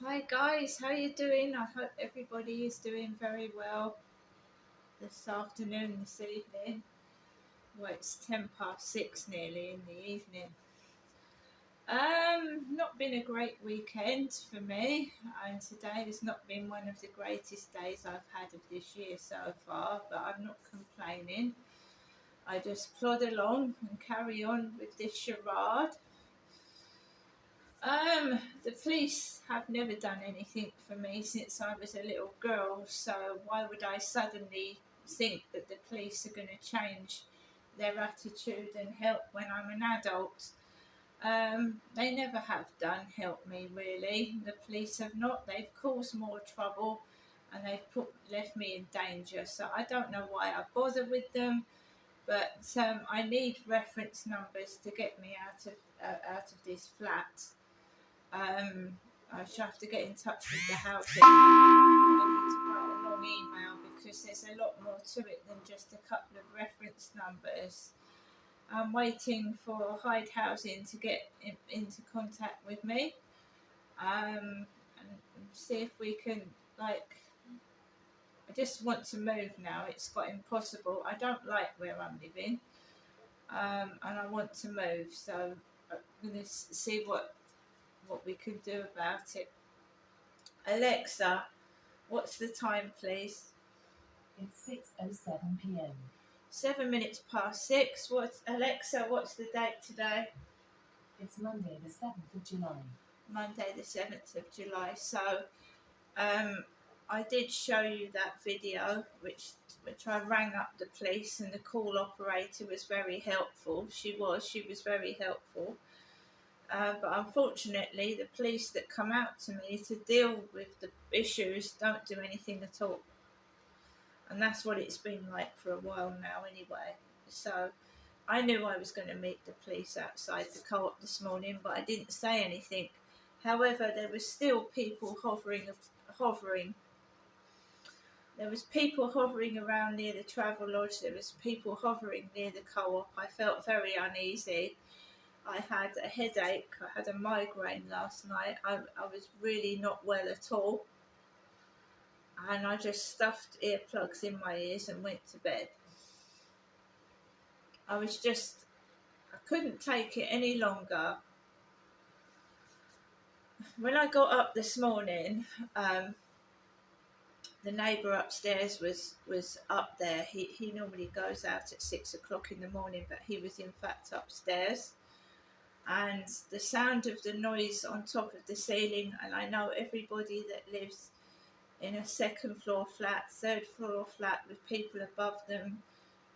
Hi guys, how you doing? I hope everybody is doing very well this afternoon, this evening. Well, it's 6 nearly in the evening. Not been a great weekend for me, and today has not been one of the greatest days I've had of this year so far, but I'm not complaining. I just plod along and carry on with this charade. The police have never done anything for me since I was a little girl, so why would I suddenly think that the police are going to change their attitude and help when I'm an adult? They never have done help me really. The police have not. They've caused more trouble and left me in danger. So I don't know why I bother with them, but I need reference numbers to get me out of this flat. I shall have to get in touch with the house. I need to write a long email because there's a lot more to it than just a couple of reference numbers. I'm waiting for Hyde Housing to get into contact with me and see if we can, like, I just want to move now. It's got impossible. I don't like where I'm living and I want to move. So I'm going to see what we can do about it. Alexa, what's the time, please? It's 6:07 p.m. 7 minutes past 6. Alexa, what's the date today? It's Monday the 7th of July. Monday the 7th of July. So I did show you that video which I rang up the police, and the call operator was very helpful. She was very helpful. But unfortunately, the police that come out to me to deal with the issues don't do anything at all. And that's what it's been like for a while now anyway. So I knew I was going to meet the police outside the co-op this morning, but I didn't say anything. However, there was still people hovering. There was people hovering around near the travel lodge. There was people hovering near the co-op. I felt very uneasy. I had a headache. I had a migraine last night. I was really not well at all. And I just stuffed earplugs in my ears and went to bed. I couldn't take it any longer. When I got up this morning, the neighbour upstairs was up there. He normally goes out at 6 o'clock in the morning, but he was in fact upstairs. And the sound of the noise on top of the ceiling, and I know everybody that lives in a second floor flat, third floor flat with people above them,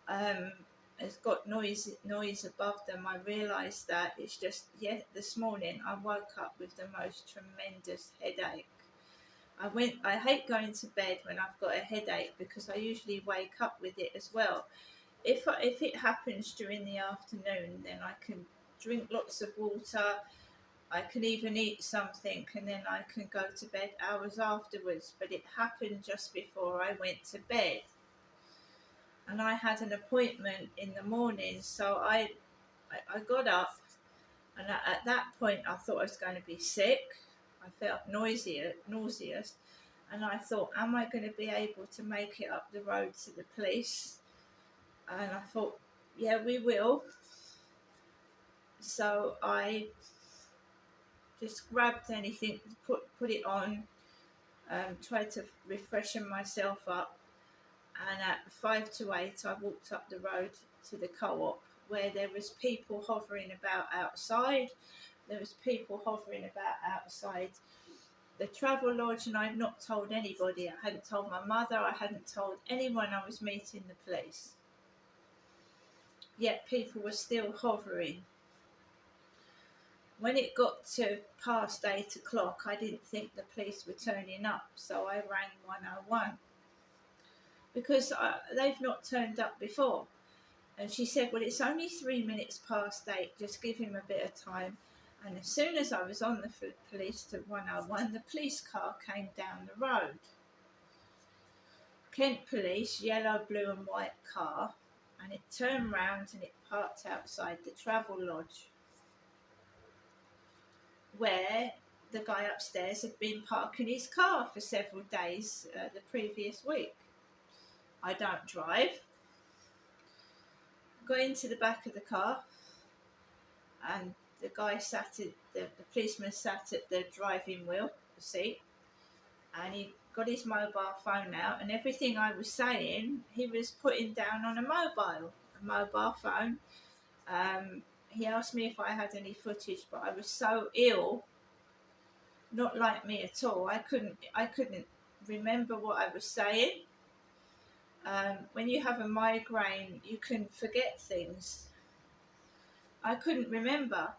has got noise above them. I realised that. It's just, this morning I woke up with the most tremendous headache. I hate going to bed when I've got a headache because I usually wake up with it as well. If it happens during the afternoon, then I can drink lots of water. I can even eat something and then I can go to bed hours afterwards. But it happened just before I went to bed. And I had an appointment in the morning, so I got up, and at that point I thought I was going to be sick. I felt nauseous, and I thought, am I going to be able to make it up the road to the police? And I thought, yeah, we will. So I just grabbed anything, put it on, tried to refreshen myself up, and at 5 to 8 I walked up the road to the co-op, where there was people hovering about outside. There was people hovering about outside the travel lodge, and I'd not told anybody. I hadn't told my mother. I hadn't told anyone I was meeting the police. Yet people were still hovering. When it got to past 8 o'clock, I didn't think the police were turning up, so I rang 101 because they've not turned up before. And she said, well, it's only 3 minutes past 8, just give him a bit of time. And as soon as I was on the police to 101, the police car came down the road. Kent Police, yellow, blue and white car, and it turned round and it parked outside the travel lodge, where the guy upstairs had been parking his car for several days the previous week. I don't drive. Got into the back of the car, and the guy the policeman sat at the driving wheel, the seat, and he got his mobile phone out, and everything I was saying, he was putting down on a mobile phone. He asked me if I had any footage, but I was so ill, not like me at all. I couldn't remember what I was saying. When you have a migraine, you can forget things. I couldn't remember.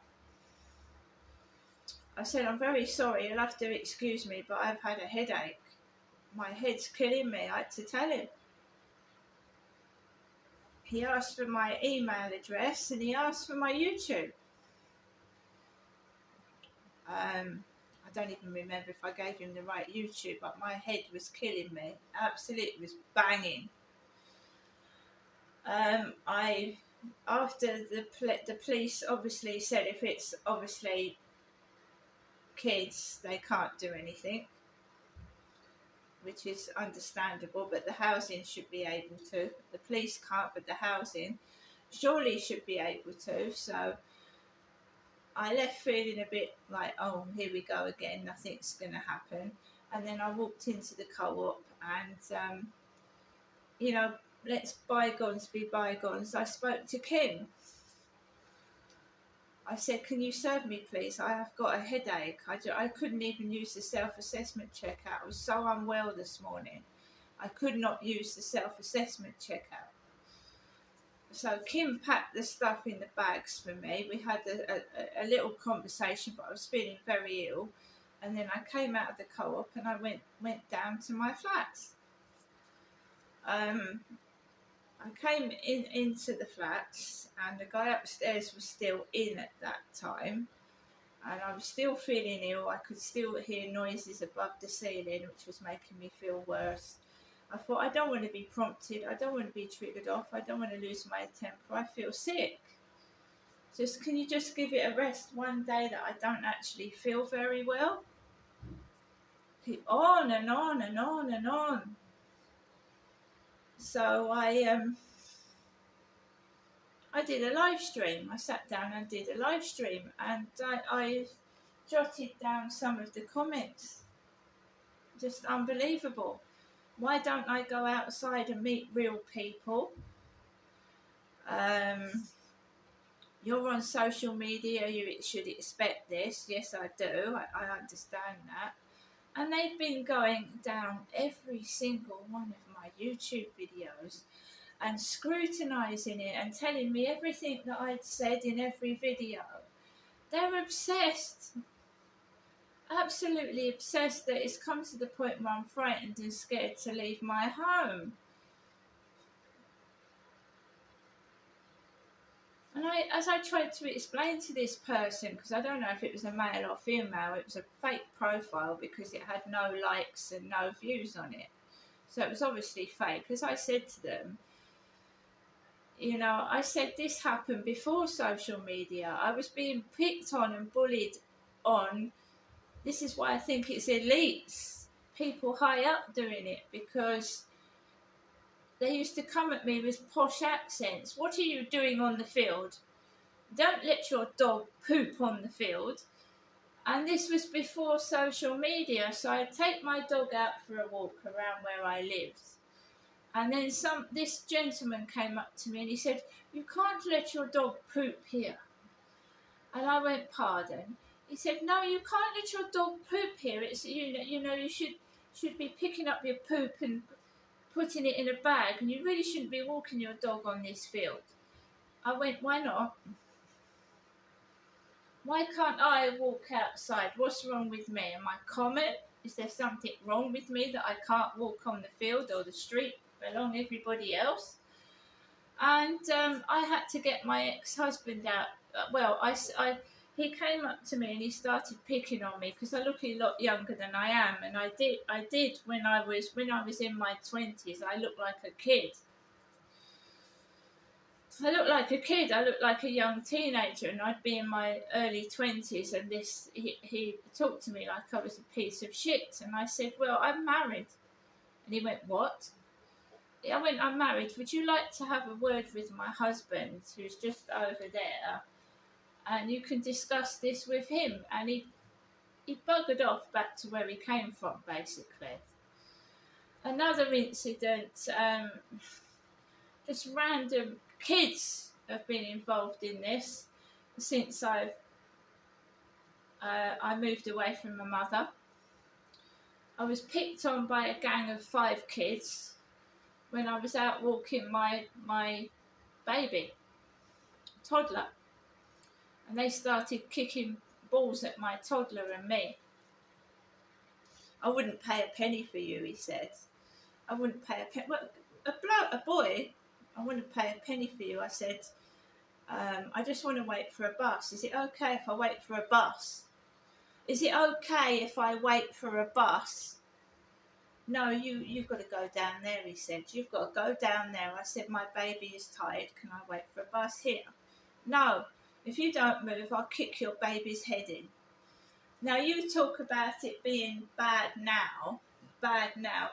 I said, I'm very sorry, you'll have to excuse me, but I've had a headache. My head's killing me. I had to tell him. He asked for my email address and he asked for my YouTube. I don't even remember if I gave him the right YouTube, but my head was killing me. Absolutely, it was banging. After the police obviously said if it's obviously kids, they can't do anything, which is understandable, but the housing should be able to. The police can't, but the housing surely should be able to. So I left feeling a bit like, oh, here we go again, nothing's going to happen. And then I walked into the co-op and, let's bygones be bygones. I spoke to Kim. I said, can you serve me, please? I have got a headache. I couldn't even use the self-assessment checkout. I was so unwell this morning. I could not use the self-assessment checkout. So Kim packed the stuff in the bags for me. We had a little conversation, but I was feeling very ill. And then I came out of the co-op and I went down to my flat. I came into the flats and the guy upstairs was still in at that time. And I was still feeling ill. I could still hear noises above the ceiling, which was making me feel worse. I thought, I don't want to be prompted. I don't want to be triggered off. I don't want to lose my temper. I feel sick. Can you just give it a rest one day that I don't actually feel very well? Keep on and on and on and on. So I did a live stream. I sat down and did a live stream, and I jotted down some of the comments. Just unbelievable. Why don't I go outside and meet real people? You're on social media, you should expect this. Yes, I do. I understand that. And they've been going down every single one of my YouTube videos and scrutinising it and telling me everything that I'd said in every video. They're obsessed. Absolutely obsessed that it's come to the point where I'm frightened and scared to leave my home. And as I tried to explain to this person, because I don't know if it was a male or female, it was a fake profile because it had no likes and no views on it. So it was obviously fake. As I said to them, I said this happened before social media. I was being picked on and bullied on. This is why I think it's elites, people high up doing it, because they used to come at me with posh accents. What are you doing on the field? Don't let your dog poop on the field. And this was before social media, so I'd take my dog out for a walk around where I lived. And then this gentleman came up to me and he said, you can't let your dog poop here. And I went, pardon? He said, no, you can't let your dog poop here. It's you should be picking up your poop and putting it in a bag, and you really shouldn't be walking your dog on this field. I went, why not? Why can't I walk outside? What's wrong with me? Am I common? Is there something wrong with me that I can't walk on the field or the street along everybody else? And I had to get my ex-husband out. He came up to me and he started picking on me because I look a lot younger than I am, and I did when I was in my 20s. I looked like a kid. I looked like a kid. I looked like a young teenager, and I'd be in my early 20s. And he talked to me like I was a piece of shit. And I said, "Well, I'm married." And he went, "What?" I went, "I'm married. Would you like to have a word with my husband, who's just over there, and you can discuss this with him?" And he buggered off back to where he came from, basically. Another incident, just random kids have been involved in this since I moved away from my mother. I was picked on by a gang of 5 kids when I was out walking my baby, toddler, and they started kicking balls at my toddler and me. "I wouldn't pay a penny for you," he said. "I wouldn't pay a penny." Well, a boy, "I wouldn't pay a penny for you." I said, "I just want to wait for a bus. Is it okay if I wait for a bus? Is it okay if I wait for a bus?" "No, you've got to go down there," he said. "You've got to go down there." I said, "My baby is tired. Can I wait for a bus here?" "No, if you don't move, I'll kick your baby's head in." Now, you talk about it being bad now,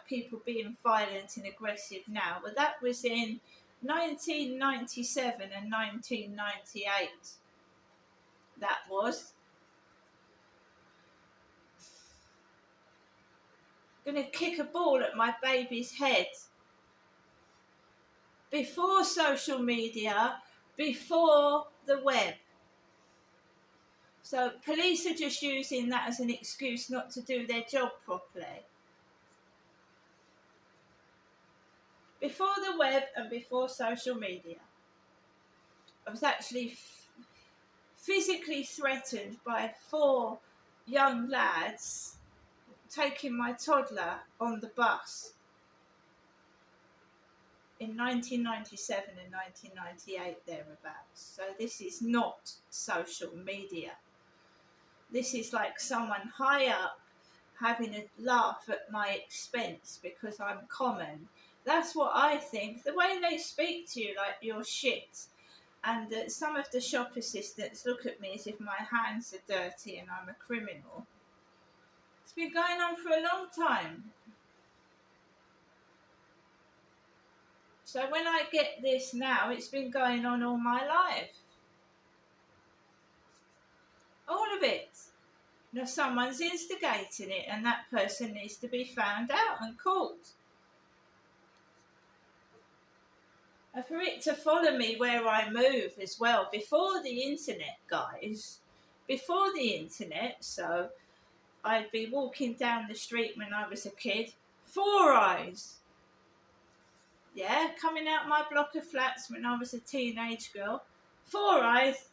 people being violent and aggressive now. Well, that was in 1997 and 1998. That was. Going to kick a ball at my baby's head. Before social media, before the web. So police are just using that as an excuse not to do their job properly. Before the web and before social media, I was actually physically threatened by 4 young lads taking my toddler on the bus in 1997 and 1998, thereabouts. So this is not social media. This is like someone high up having a laugh at my expense because I'm common. That's what I think. The way they speak to you like you're shit. And some of the shop assistants look at me as if my hands are dirty and I'm a criminal. It's been going on for a long time. So when I get this now, it's been going on all my life. All of it. Now someone's instigating it and that person needs to be found out and caught. And for it to follow me where I move as well, before the internet, guys, before the internet, so I'd be walking down the street when I was a kid, 4 eyes. Yeah, coming out my block of flats when I was a teenage girl, 4 eyes.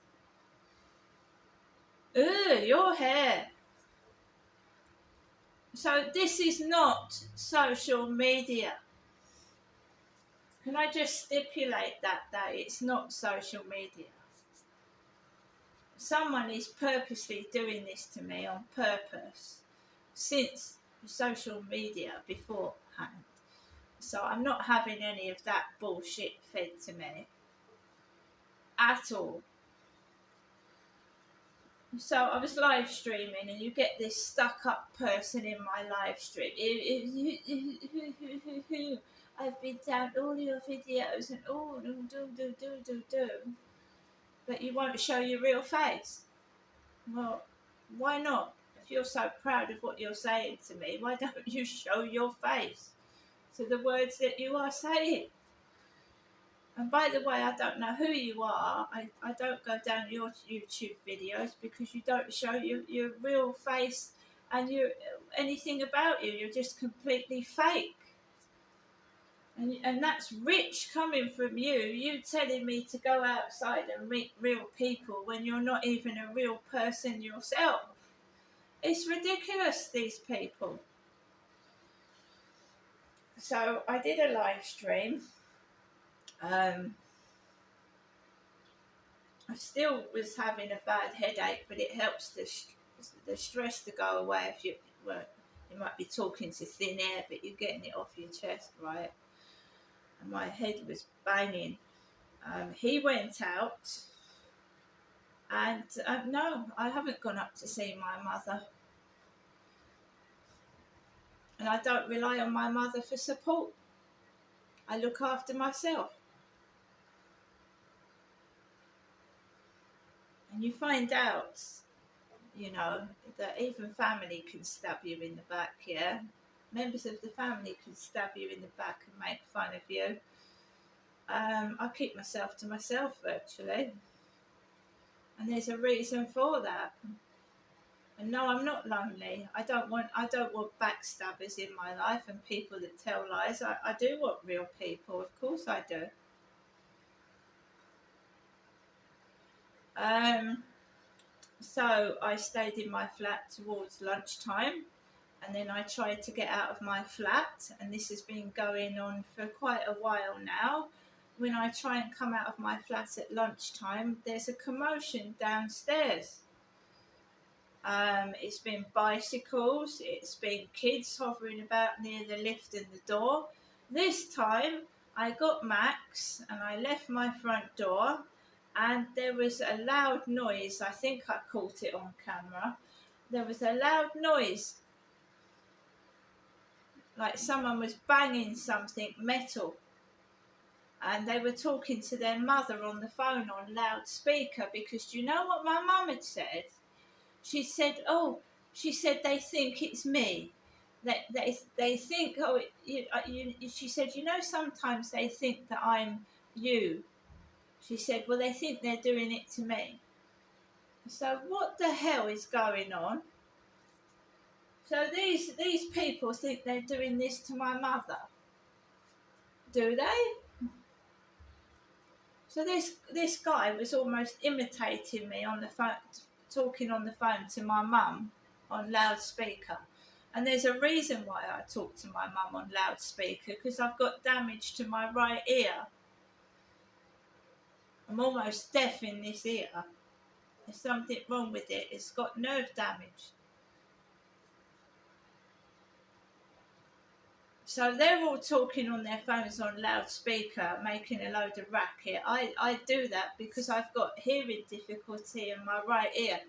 Ugh, your hair. So this is not social media. Can I just stipulate that it's not social media? Someone is purposely doing this to me on purpose since social media beforehand. So I'm not having any of that bullshit fed to me at all. So I was live streaming and you get this stuck up person in my live stream. I've been down all your videos and do. But you won't show your real face. Well, why not? If you're so proud of what you're saying to me, why don't you show your face to the words that you are saying? And by the way, I don't know who you are. I don't go down your YouTube videos because you don't show your real face and anything about you. You're just completely fake. And that's rich coming from you. You telling me to go outside and meet real people when you're not even a real person yourself. It's ridiculous, these people. So I did a live stream. I still was having a bad headache, but it helps the stress to go away. If you might be talking to thin air, but you're getting it off your chest, right? And my head was banging. He went out, and no, I haven't gone up to see my mother. And I don't rely on my mother for support. I look after myself. And you find out, that even family can stab you in the back, yeah? Members of the family can stab you in the back and make fun of you. I keep myself to myself virtually. And there's a reason for that. And no, I'm not lonely. I don't want backstabbers in my life and people that tell lies. I do want real people, of course I do. Um, so I stayed in my flat towards lunchtime, and then I tried to get out of my flat, and this has been going on for quite a while now. When I try and come out of my flat at lunchtime, there's a commotion downstairs. It's been bicycles, it's been kids hovering about near the lift and the door. This time I got Max and I left my front door, and there was a loud noise. I think I caught it on camera. There was a loud noise, like someone was banging something metal, and they were talking to their mother on the phone on loudspeaker, because do you know what my mum had said? She said, "Oh, she said they think it's me. They think, oh, she said, sometimes they think that I'm you." She said, "Well, they think they're doing it to me." So what the hell is going on? So these people think they're doing this to my mother, do they? So this guy was almost imitating me on the phone, talking on the phone to my mum on loudspeaker. And there's a reason why I talk to my mum on loudspeaker, because I've got damage to my right ear. I'm almost deaf in this ear. There's something wrong with it. It's got nerve damage. So they're all talking on their phones on loudspeaker, making a load of racket. I do that because I've got hearing difficulty in my right ear.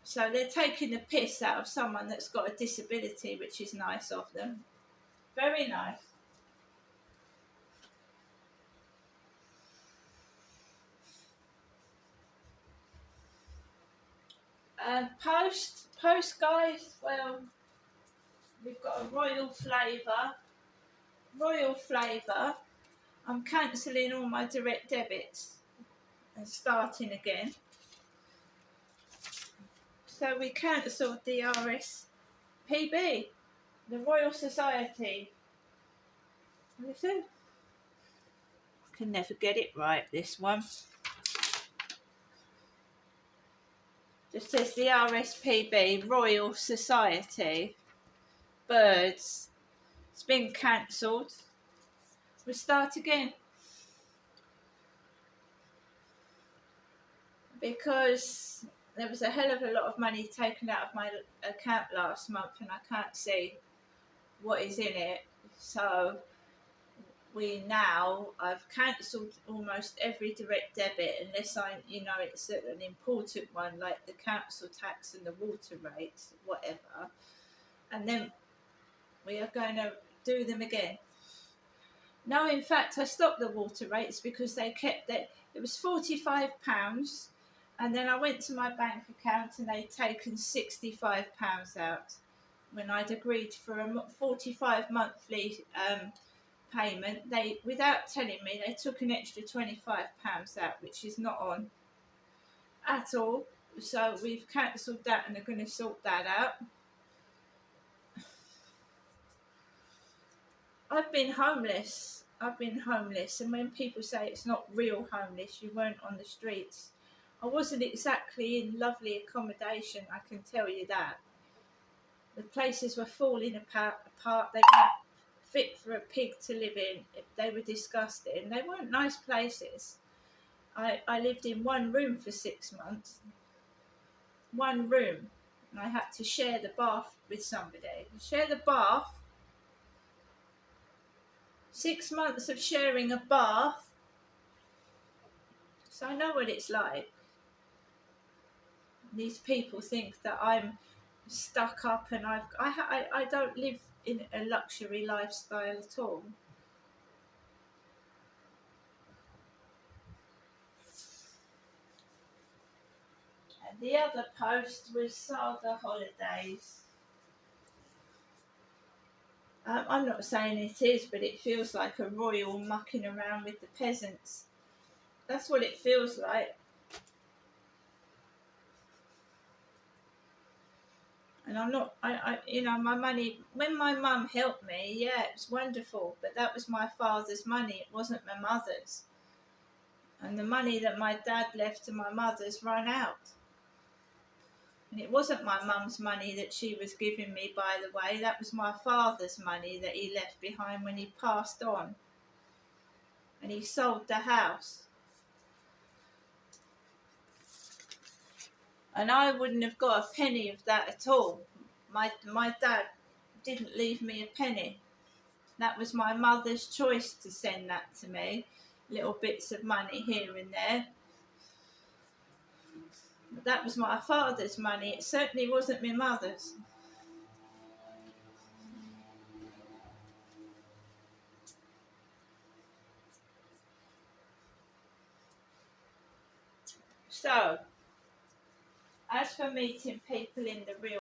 So they're taking the piss out of someone that's got a disability, which is nice of them. Very nice. Post guys, well, we've got a royal flavour. Royal flavour. I'm cancelling all my direct debits and starting again. So we cancelled the RSPB, the Royal Society. Listen, I can never get it right, this one. Just says the RSPB, Royal Society. Birds. It's been cancelled. We start again. Because there was a hell of a lot of money taken out of my account last month, and I can't see what is in it. So I've cancelled almost every direct debit, unless it's an important one like the council tax and the water rates, whatever. And then we are going to do them again. No, in fact, I stopped the water rates because they kept it. It was £45, and then I went to my bank account and they'd taken £65 out when I'd agreed for a 45 monthly payment. They, without telling me, they took an extra £25 out, which is not on at all. So we've cancelled that and are going to sort that out. I've been homeless, and when people say it's not real homeless, you weren't on the streets. I wasn't exactly in lovely accommodation, I can tell you that. The places were falling apart. They weren't fit for a pig to live in. They were disgusting. They weren't nice places. I lived in one room for 6 months. One room. And I had to share the bath with somebody. Share the bath. 6 months of sharing a bath, so I know what it's like. These people think that I'm stuck up, and I don't live in a luxury lifestyle at all. And the other post was Saga Holidays. I'm not saying it is, but it feels like a royal mucking around with the peasants. That's what it feels like. And I'm not, my money, when my mum helped me, yeah, it was wonderful, but that was my father's money, it wasn't my mother's. And the money that my dad left to my mother's run out. And it wasn't my mum's money that she was giving me, by the way, that was my father's money that he left behind when he passed on. And he sold the house. And I wouldn't have got a penny of that at all. My dad didn't leave me a penny. That was my mother's choice to send that to me, little bits of money here and there. But that was my father's money. It certainly wasn't my mother's. So, as for meeting people in the real